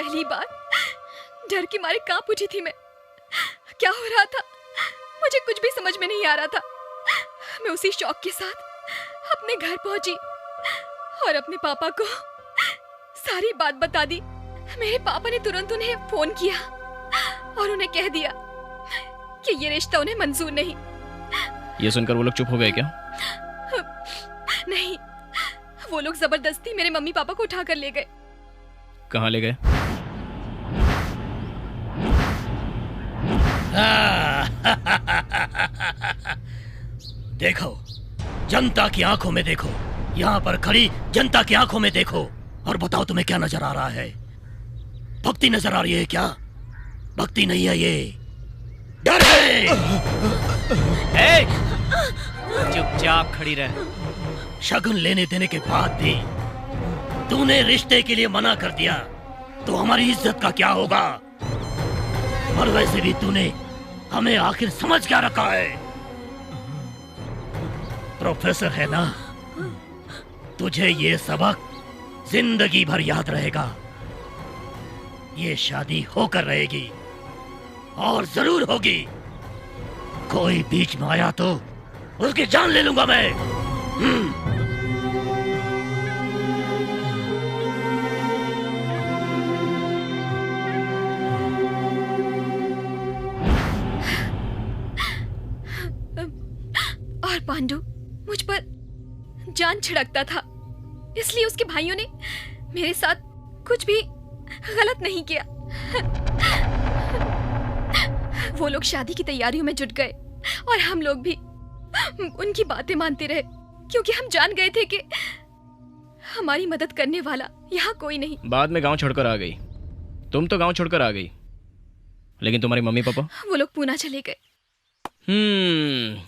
पहली बार डर के मारे कांप उठी थी मैं। क्या हो रहा था मुझे कुछ भी समझ में नहीं आ रहा था। मैं उसी शौक के साथ अपने घर पहुंची और अपने पापा को सारी बात बता दी। मेरे पापा ने तुरंत उन्हें फोन किया और उन्हें कह दिया कि ये रिश्ता उन्हें मंजूर नहीं। ये सुनकर वो लोग चुप हो गए क्या? नहीं, वो लोग जबरदस्ती मेरे मम्मी पापा को उठा कर ले गए। कहाँ ले गए? देखो, जनता की आंखों में देखो, यहाँ पर खड़ी जनता की आंखों में देखो और बताओ तुम्हें क्या नजर आ रहा है? भक्ति नजर आ रही है क्या? भक्ति नहीं है, ये डर है। चुपचाप खड़ी रह। शगुन लेने देने के बाद भी तूने रिश्ते के लिए मना कर दिया तो हमारी इज्जत का क्या होगा? और वैसे भी तूने हमें आखिर समझ क्या रखा है? प्रोफेसर है ना, तुझे ये सबक जिंदगी भर याद रहेगा। ये शादी होकर रहेगी और जरूर होगी। कोई बीच में आया तो उसकी जान ले लूंगा मैं। और पांडु मुझ पर जान छिड़कता था, इसलिए उसके भाइयों ने मेरे साथ कुछ भी गलत नहीं किया। वो लोग शादी की तैयारियों में जुट गए और हम लोग भी उनकी बातें मानते रहे, क्योंकि हम जान गए थे कि हमारी मदद करने वाला यहाँ कोई नहीं। बाद में गांव छोड़कर आ गई। तुम तो गांव छोड़कर आ गई, लेकिन तुम्हारी मम्मी पापा? वो लोग पूना चले गए।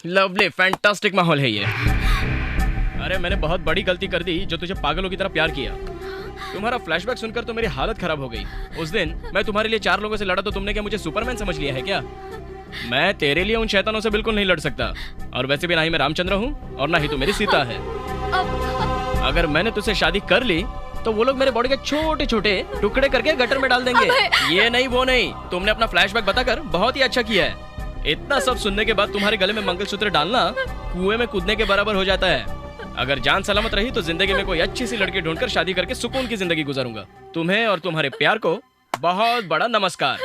लवली, फैंटास्टिक माहौल है ये। अरे मैंने बहुत बड़ी गलती कर दी जो तुझे पागलों की तरह प्यार किया। तुम्हारा फ्लैशबैक सुनकर तो मेरी हालत खराब हो गई। उस दिन मैं तुम्हारे लिए 4 लोगों से लड़ा तो तुमने क्या मुझे सुपरमैन समझ लिया है क्या? मैं तेरे लिए उन शैतानों से बिल्कुल नहीं लड़ सकता, और वैसे भी ना ही मैं रामचंद्र हूँ और ना ही तू मेरी सीता है। अगर मैंने तुझसे शादी कर ली तो वो लोग मेरे बॉडी के छोटे छोटे टुकड़े करके गटर में डाल देंगे। ये नहीं वो नहीं, तुमने अपना फ्लैशबैक बताकर बहुत ही अच्छा किया है। इतना सब सुनने के बाद तुम्हारे गले में मंगलसूत्र डालना कुएं में कूदने के बराबर हो जाता है। अगर जान सलामत रही तो जिंदगी में कोई अच्छी सी लड़की ढूंढकर शादी करके सुकून की जिंदगी गुजारूंगा। तुम्हें और तुम्हारे प्यार को बहुत बड़ा नमस्कार।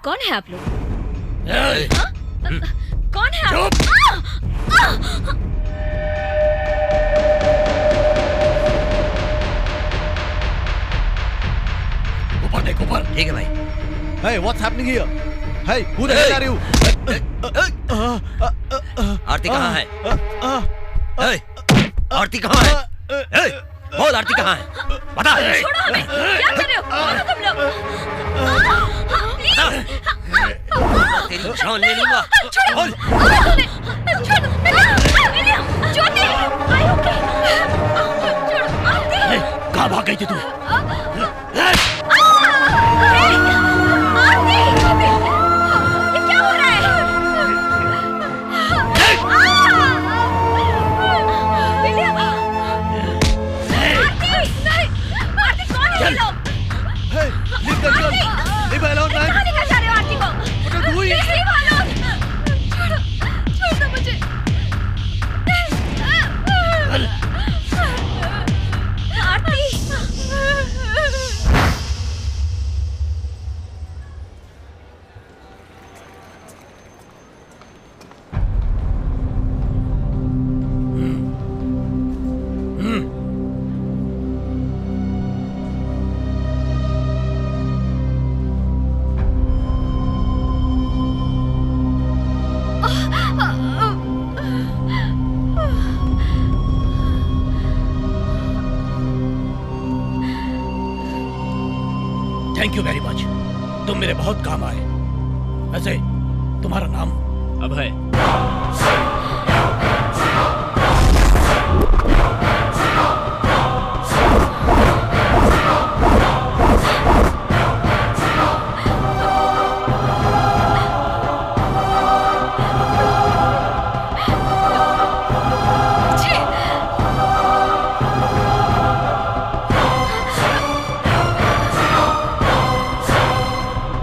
कौन है आप लोग? कौन है आप? ऊपर देख, ऊपर। ठीक है भाई। Hey, what's happening here? Hey, who the hell are you? आरती कहाँ है? आरती कहाँ है? बोल, आरती कहाँ है? बता। छोड़ो हमें, क्या कर रहे हो? मारो तुम लोग। तेरी जान ले लूंगा। छोड़ो, ज्योति, कहाँ भाग गई थी तू? थैंक यू वेरी मच, तुम मेरे बहुत काम आए। वैसे तुम्हारा नाम? Abhay.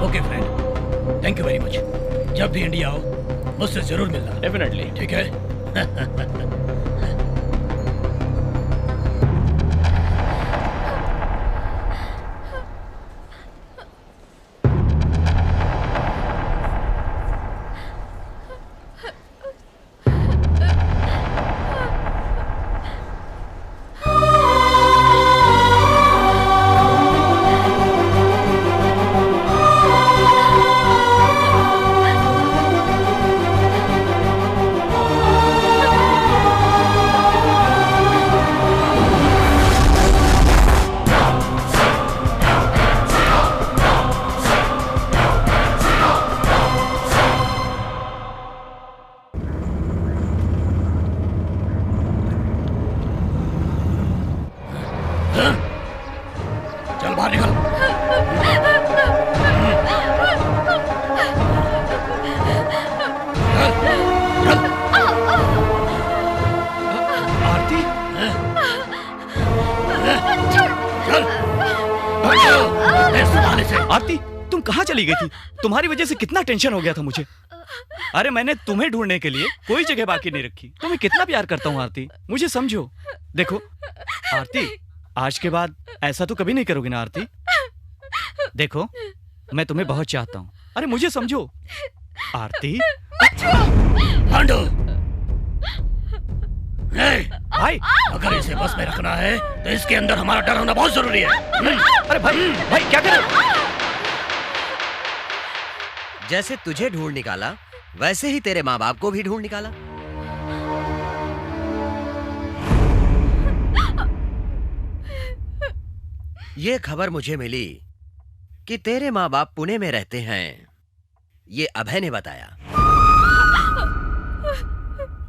Okay friend, thank you very much. जब भी इंडिया आओ मुझसे जरूर मिलना। डेफिनेटली। ठीक है। चल बाहर निकल। आरती, आरती तुम कहाँ चली गई थी? तुम्हारी वजह से कितना टेंशन हो गया था मुझे। अरे मैंने तुम्हें ढूंढने के लिए कोई जगह बाकी नहीं रखी। तुम्हें कितना प्यार करता हूँ आरती, मुझे समझो। देखो आरती, आज के बाद ऐसा तो कभी नहीं करोगी ना आरती? देखो मैं तुम्हें बहुत चाहता हूँ। अरे मुझे समझो आरती। पांडु, भाई अगर इसे बस में रखना है तो इसके अंदर हमारा डर होना बहुत जरूरी है। अरे भाई भाई क्या कर रहे हो? जैसे तुझे ढूंढ निकाला वैसे ही तेरे माँ बाप को भी ढूंढ निकाला। ये खबर मुझे मिली कि तेरे माँ बाप पुणे में रहते हैं। ये अभय ने बताया।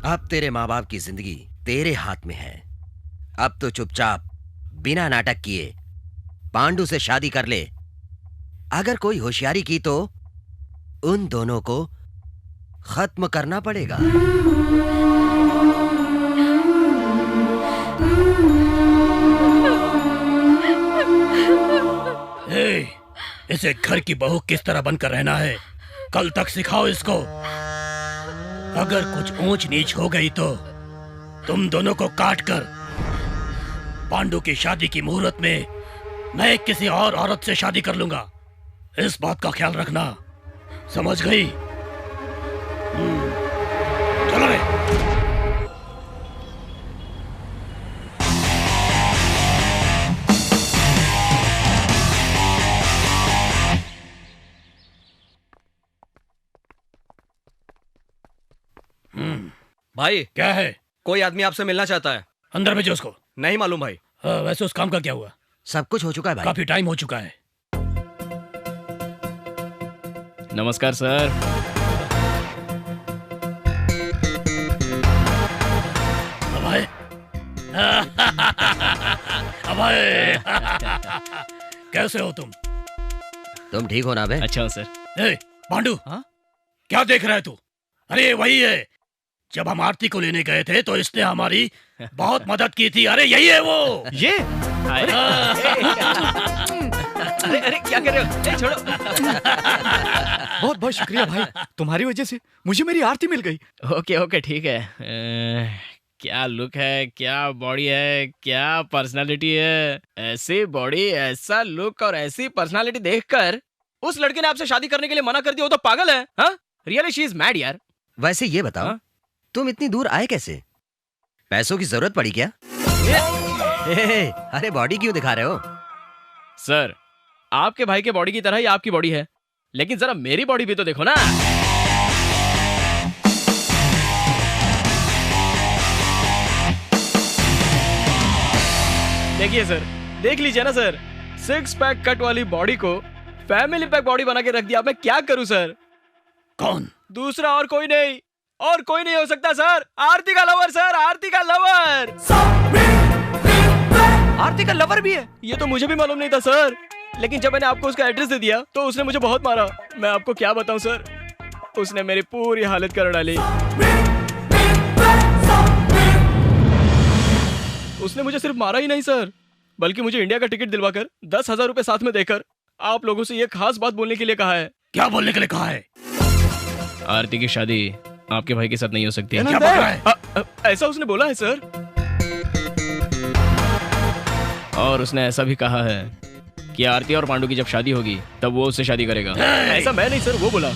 अब तेरे माँ बाप की जिंदगी तेरे हाथ में है। अब तो चुपचाप बिना नाटक किए पांडु से शादी कर ले। अगर कोई होशियारी की तो उन दोनों को खत्म करना पड़ेगा। इसे घर की बहू किस तरह बनकर रहना है कल तक सिखाओ इसको। अगर कुछ ऊंच नीच हो गई तो तुम दोनों को काट कर पांडु की शादी की मुहूर्त में मैं किसी और औरत से शादी कर लूंगा। इस बात का ख्याल रखना, समझ गई? चलो रे। भाई क्या है? कोई आदमी आपसे मिलना चाहता है। अंदर भेजो उसको। नहीं मालूम भाई। वैसे उस काम का क्या हुआ? सब कुछ हो चुका है भाई। काफी टाइम हो चुका है। नमस्कार सर। अभय, अभय, कैसे हो तुम? तुम ठीक हो ना बे? अच्छा सर। ए, पांडु, हाँ? क्या देख रहा है तू? अरे वही है, जब हम आरती को लेने गए थे तो इसने हमारी बहुत मदद की थी। अरे यही है वो। ये अरे अरे क्या कर रहे हो? छोड़ो। बहुत बहुत शुक्रिया भाई, तुम्हारी वजह से मुझे मेरी आरती मिल गई। ओके ओके ठीक है। क्या लुक है, क्या बॉडी है, क्या पर्सनालिटी है। ऐसी बॉडी, ऐसा लुक और ऐसी पर्सनालिटी देखकर उस लड़के ने आपसे शादी करने के लिए मना कर दिया। वो तो पागल है। हाँ? रियली शी इज मैड यार। वैसे ये बताओ, हाँ? तुम इतनी दूर आए कैसे? पैसों की जरूरत पड़ी क्या? अरे बॉडी क्यों दिखा रहे हो? सर, आपके भाई के बॉडी की तरह ही आपकी बॉडी है, लेकिन जरा मेरी बॉडी भी तो देखो ना। देखिए सर, देख लीजिए ना सर, 6 पैक कट वाली बॉडी को फैमिली पैक बॉडी बना के रख दिया, मैं क्या करूं सर? कौन? दूसरा और कोई नहीं, और कोई नहीं हो सकता सर। आरती का लवर सर, आरती का लवर। आरती का लवर भी है? ये तो मुझे भी मालूम नहीं था सर, लेकिन जब मैंने आपको उसका एड्रेस दे दिया तो उसने मुझे बहुत मारा। मैं आपको क्या बताऊं सर, उसने मेरी पूरी हालत कर डाली। उसने मुझे सिर्फ मारा ही नहीं सर, बल्कि मुझे इंडिया का टिकट दिलवाकर 10,000 रुपए साथ में देकर आप लोगों से ये खास बात बोलने के लिए कहा है। क्या बोलने के लिए कहा है? आरती की शादी आपके भाई के साथ नहीं हो सकती। क्या बोल रहा है? ऐसा उसने बोला है सर, और उसने ऐसा भी कहा है कि आरती और पांडु की जब शादी होगी तब वो उससे शादी करेगा। ऐसा मैं नहीं सर, वो बोला।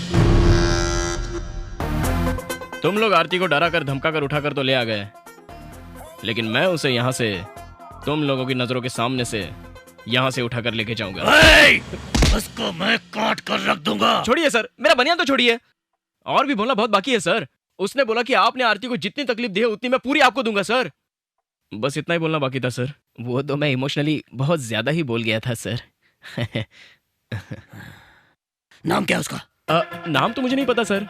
तुम लोग आरती को डरा कर धमका कर उठाकर तो ले आ गए, लेकिन मैं उसे यहाँ से तुम लोगों की नजरों के सामने से यहाँ से उठाकर लेके जाऊंगा। उसको मैं काट कर रख दूंगा। छोड़िए सर, मेरा बनियान तो छोड़िए, और भी बोलना बहुत बाकी है सर। उसने बोला कि आपने आरती को जितनी तकलीफ दी है उतनी मैं पूरी आपको दूंगा सर। बस इतना ही बोलना बाकी था सर। वो तो मैं इमोशनली बहुत ज्यादा ही बोल गया था सर। नाम क्या है उसका? नाम तो मुझे नहीं पता सर।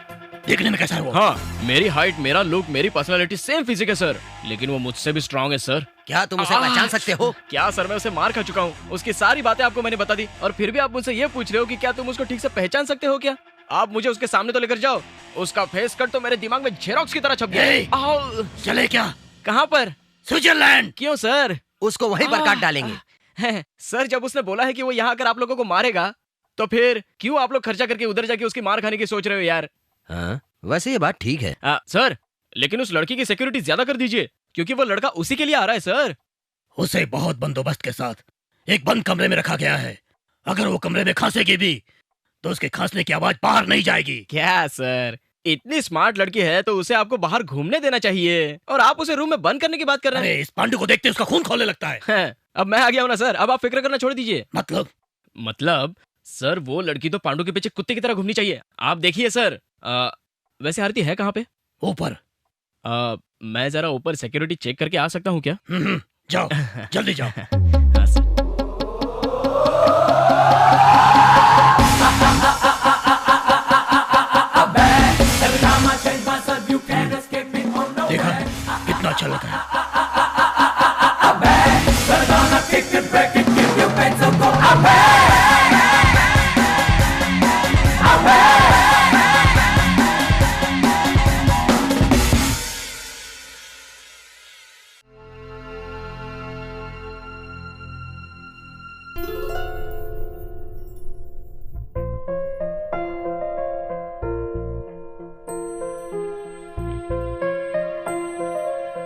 देखने में कैसा है वो? हाँ, मेरी हाइट, मेरा लुक, मेरी पर्सनालिटी सेम फिजिक है सर, लेकिन वो मुझसे भी स्ट्रांग है सर। क्या तुम उसे पहचान सकते हो? क्या सर, मैं उसे मार खा चुका हूँ, उसकी सारी बातें आपको मैंने बता दी, और फिर भी आप मुझसे ये पूछ रहे हो कि क्या तुम उसको ठीक से पहचान सकते हो क्या? आप मुझे उसके सामने तो लेकर जाओ, उसका फेस कट तो मेरे दिमाग में जेरोक्स की तरह छप गया। आओ। चले क्या? कहाँ पर? स्विट्जरलैंड। क्यों सर? उसको वहीं पर काट डालेंगे। सर, जब उसने बोला है कि वो यहाँ आकर आप लोगों को मारेगा, तो फिर क्यों आप लोग खर्चा करके उधर जाके उसकी मार खाने की सोच रहे हो यार? हाँ, वैसे ये बात ठीक है। सर, लेकिन उस लड़की की सिक्योरिटी ज्यादा कर दीजिए, क्योंकि वो लड़का उसी के लिए आ रहा है सर। उसे बहुत बंदोबस्त के साथ एक बंद कमरे में रखा गया है। अगर वो कमरे में खांसेगी भी तो उसके खांसने की आवाज बाहर नहीं जाएगी। क्या सर, इतनी स्मार्ट लड़की है तो उसे आपको बाहर घूमने देना चाहिए, और आप उसे रूम में बंद करने की बात कर रहे हैं। इस पांडु को देखते उसका खून खौलने लगता है। अब मैं आ गया हूँ ना सर, अब आप फिक्र करना छोड़ दीजिए। मतलब सर, वो लड़की तो पांडु के पीछे कुत्ते की तरह घूमनी चाहिए। आप देखिए सर। वैसे आरती है कहाँ पे? ऊपर। मैं जरा ऊपर सिक्योरिटी चेक करके आ सकता हूँ क्या? जाओ, जल्दी जाओ। हाँ सर। देखा कितना अच्छा लगा है।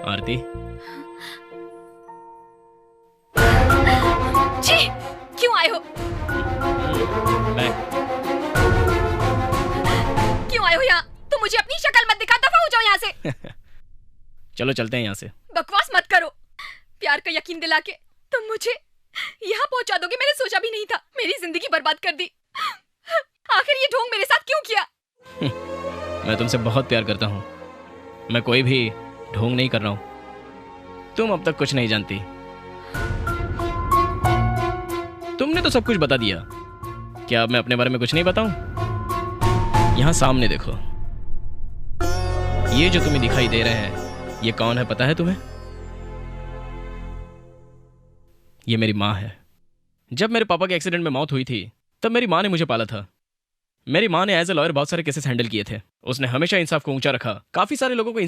आरती जी, क्यों आए हो? मैं क्यों आए हो यहाँ? तुम मुझे अपनी शक्ल मत दिखा, दफा हो जाओ यहाँ से। चलो चलते हैं यहाँ से। बकवास मत करो। प्यार का यकीन दिला के तुम मुझे यहाँ पहुँचा दोगे, मैंने सोचा भी नहीं था। मेरी जिंदगी बर्बाद कर दी। आखिर ये ढोंग मेरे साथ क्यों किया? मैं तुमसे बहुत प्यार करता हूँ, मैं कोई भी ढोंग नहीं कर रहा हूँ। तुम अब तक कुछ नहीं जानती, तुमने तो सब कुछ बता दिया। क्या अब मैं अपने बारे में कुछ नहीं बताऊं? यहाँ सामने देखो, ये जो तुम्हें दिखाई दे रहे हैं, ये कौन है पता है तुम्हें? ये मेरी माँ है। जब मेरे पापा के एक्सीडेंट में मौत हुई थी तब मेरी माँ ने मुझे पाला था। मेरी माँ ने एज ए लॉयर बहुत सारे केसेस हैंडल किए थे। उसने हमेशा इंसाफ को ऊंचा रखा, काफी सारे लोगों को